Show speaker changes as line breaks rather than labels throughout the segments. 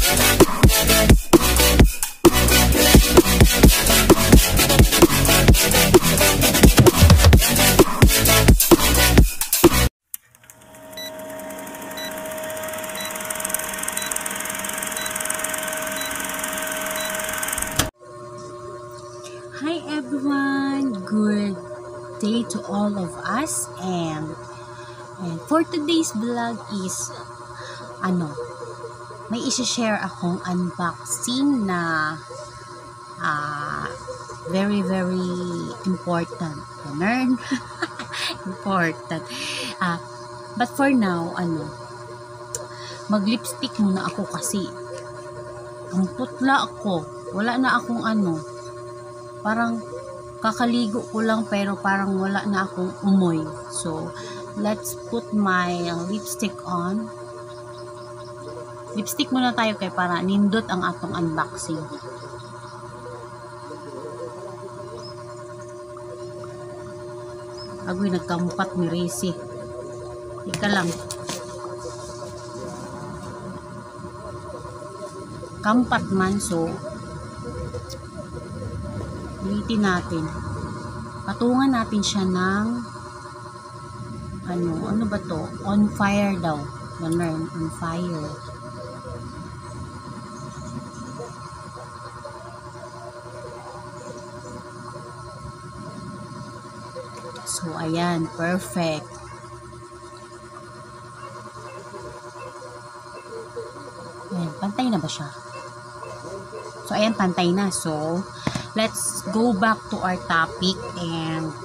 Hi everyone, good day to all of us, and for today's vlog is may i-share akong unboxing na very important. Important. But for now, mag-lipstick muna ako kasi ang putla ako. Wala na akong parang kakaligo ko lang pero parang wala na akong umoy. So, let's put my lipstick on. Lipstick muna tayo kay para nindot ang atong unboxing. Agoy, nagkampat ni Racy. Ika lang. Kampat man, so ulitin natin. Patungan natin siya ng ano ba to? On fire daw. Ganun, on fire. So, ayan. Perfect. Ayan, pantay na ba siya? So, ayan, pantay na. So, let's go back to our topic, and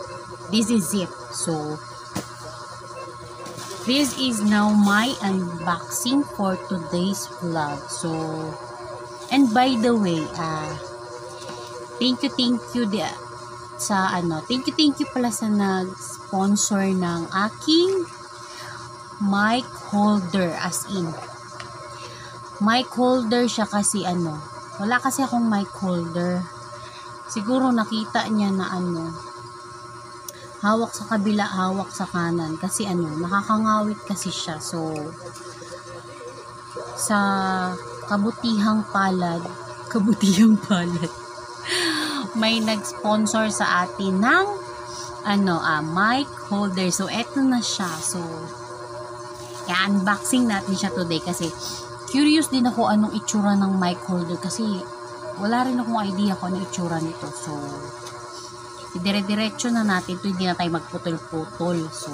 this is it. So, this is now my unboxing for today's vlog. So, and by the way, thank you pala sa nag-sponsor ng aking mic holder, as in mic holder siya kasi wala kasi akong mic holder. Siguro nakita niya na hawak sa kabila, hawak sa kanan kasi nakakangawit kasi siya. So, sa kabutihang palad may nag-sponsor sa atin ng mic holder. So, eto na siya. So, unboxing natin siya today kasi curious din ako anong itsura ng mic holder kasi wala rin akong idea kung ano itsura nito. So, dire-diretso na natin ito. Hindi na tayo magputol-putol. So,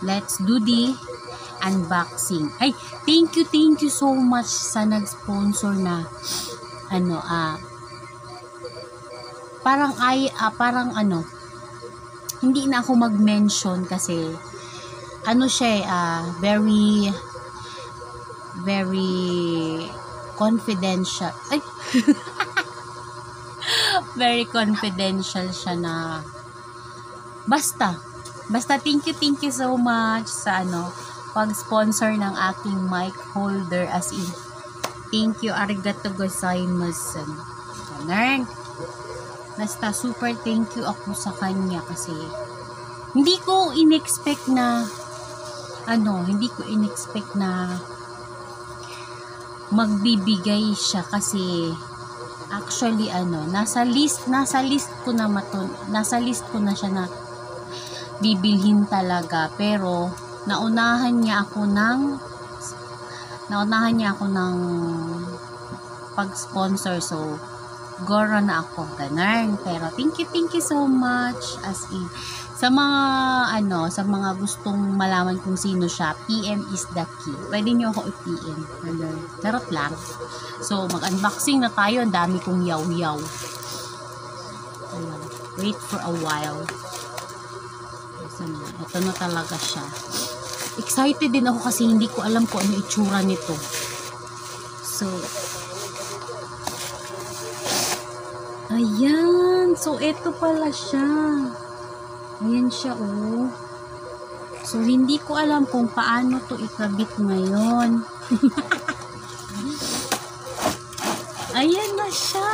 let's do the unboxing. Ay, thank you so much sa nag-sponsor na hindi na ako mag-mention kasi siya very confidential. Ay, very confidential siya na basta thank you so much sa pag-sponsor ng aking mic holder, as in thank you, arigato gozaimasu. Basta super thank you ako sa kanya kasi hindi ko in-expect na magbibigay siya kasi actually nasa list ko na siya na bibilhin talaga, pero naunahan niya ako ng pag-sponsor, so goro na ako, ganun. Pero thank you so much, as in sa mga gustong malaman kung sino siya, PM is the key. Pwede niyo ako i-PM. Charot lang. So, mag-unboxing na tayo. Ang dami kong yaw-yaw. Wait for a while. Ito na talaga siya. Excited din ako kasi hindi ko alam kung ano itsura nito. So, ayan. So, ito pala siya. Ayan siya, oh. So, hindi ko alam kung paano to ikabit ngayon. Ayan na siya.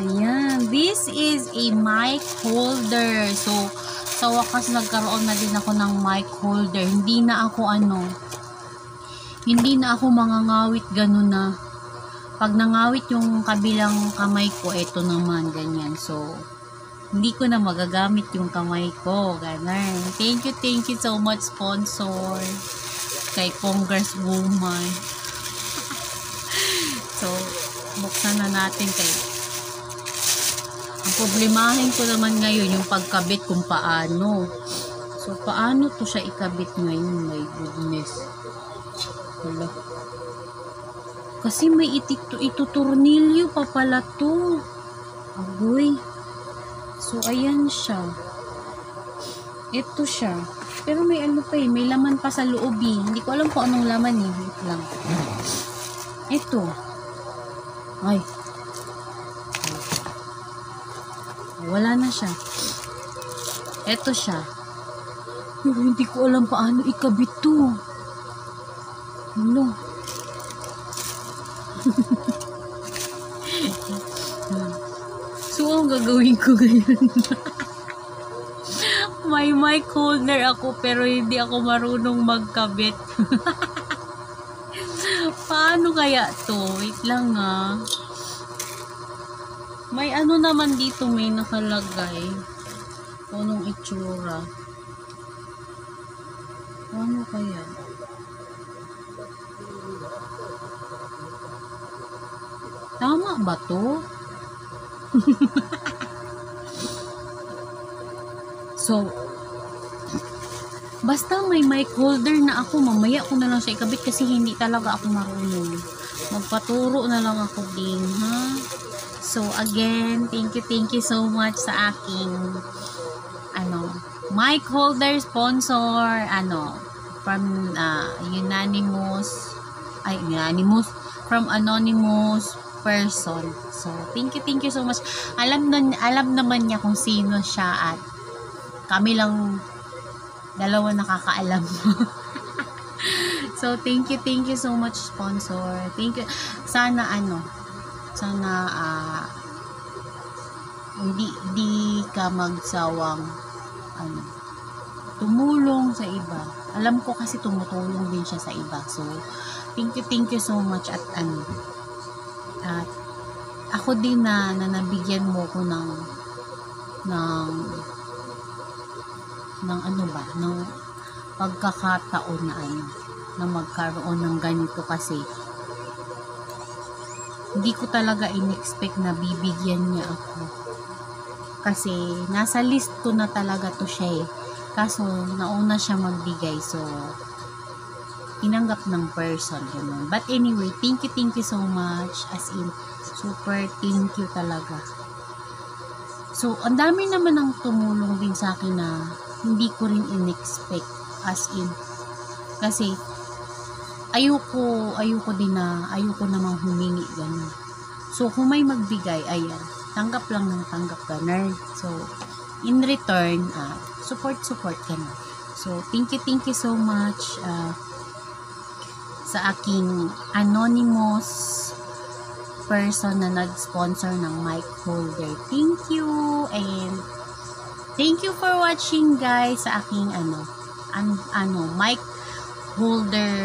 Ayan. This is a mic holder. So, sa wakas nagkaroon na din ako ng mic holder. Hindi na ako hindi na ako mangangawit ganun na. Pag nangawit yung kabilang kamay ko, eto naman, ganyan. So, hindi ko na magagamit yung kamay ko. Ganun. Thank you so much, sponsor. Kay Congresswoman. So, buksan na natin kay. Ang problemahin ko naman ngayon, yung pagkabit kung paano. So, paano to siya ikabit ngayon? My goodness. Wala. Kasi may ituturnilyo pa pala to. Agoy. So, ayan siya. Ito siya. Pero may ano pa eh. May laman pa sa loob eh. Hindi ko alam kung anong laman eh. Wait lang. Ito. Ay. Wala na siya. Ito siya. Pero hindi ko alam paano ikabit to. Ano? So, ang gagawin ko ngayon. May mic holder ako pero hindi ako marunong magkabit. Paano kaya to? Wait lang ah. May ano naman dito, may nakalagay. Anong itsura? Paano kaya? Tama ba to? So, basta may mic holder na ako, mamaya ko na lang siya ikabit kasi hindi talaga ako marunong. Magpaturo na lang ako din, ha? So, again, thank you so much sa aking mic holder sponsor, from from anonymous person. So, thank you so much. Alam naman niya kung sino siya at kami lang dalawa nakakaalam. So, thank you so much, sponsor. Thank you. Sana hindi ka magsawang tumulong sa iba. Alam ko kasi tumutulong din siya sa iba. So, thank you so much at ako din na nabigyan mo ko ng pagkakataon na magkaroon ng ganito kasi hindi ko talaga in-expect na bibigyan niya ako. Kasi nasa list ko na talaga to siya eh. Kaso nauna siya magbigay, so tinanggap ng person, ganun. But anyway, thank you so much, as in super thank you talaga. So ang dami naman ng tumulong din sa akin na hindi ko rin in-expect, as in kasi ayoko namang humingi ganun. So kung may magbigay, ayan, tanggap lang ng tanggap ka, nerd. So in return, support ka na. So thank you so much sa aking anonymous person na nag-sponsor ng mic holder. Thank you, and thank you for watching guys sa aking mic holder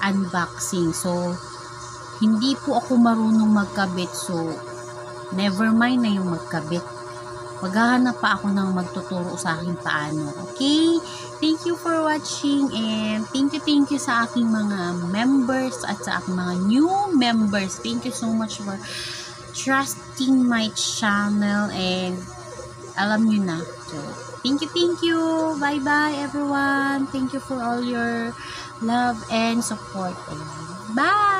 unboxing. So hindi po ako marunong magkabit, so never mind na yung magkabit. Maghahanap pa ako ng magtuturo sa akin paano. Okay? Thank you for watching, and thank you sa aking mga members at sa aking mga new members. Thank you so much for trusting my channel, and alam nyo na. So, thank you. Bye everyone. Thank you for all your love and support. Bye!